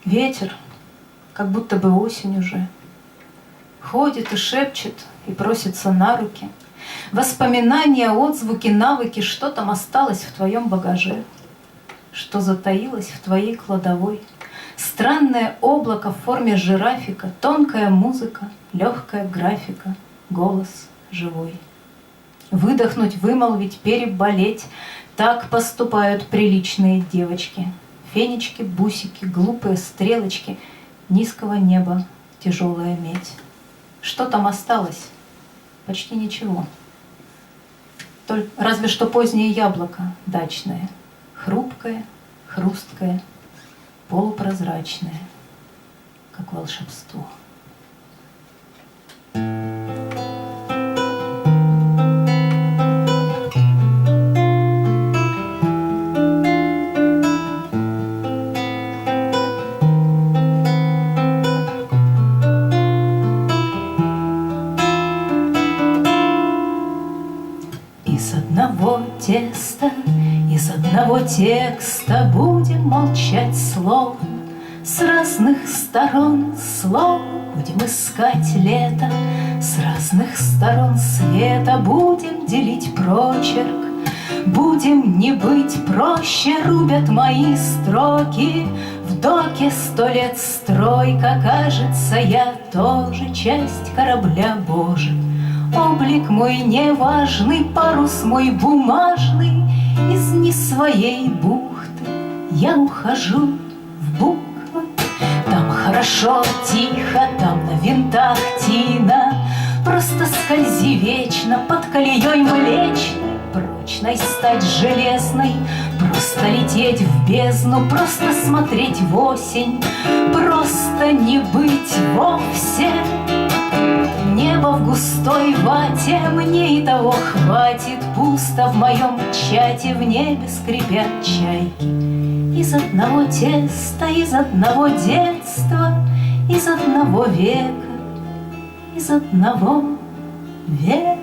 Ветер, как будто бы осень уже, ходит и шепчет, и просится на руки. Воспоминания, отзвуки, навыки, что там осталось в твоем багаже, что затаилось в твоей кладовой. Странное облако в форме жирафика, тонкая музыка, легкая графика, голос живой. Выдохнуть, вымолвить, переболеть — так поступают приличные девочки. Фенечки, бусики, глупые стрелочки, низкого неба тяжелая медь. Что там осталось? Почти ничего. Разве что позднее яблоко дачное, хрупкое, хрусткое, полупрозрачное, как волшебство. Из одного теста, из одного текста будем молчать словно с разных сторон слов. Будем искать лето с разных сторон света, будем делить прочерк, будем не быть проще. Рубят мои строки в доке 100 лет стройка. Кажется, я тоже часть корабля Божий. Облик мой неважный, парус мой бумажный, из не своей бухты я ухожу в буквы. Там хорошо, тихо, там на винтах тина. Просто скользи вечно под колеей млечной, прочной стать железной. Просто лететь в бездну, просто смотреть в осень, просто не быть вовсе. Небо в густой вате, мне и того хватит. Пусто в моем чате, в небе скрипят чайки. Из одного теста, из одного детства, из одного века, из одного века.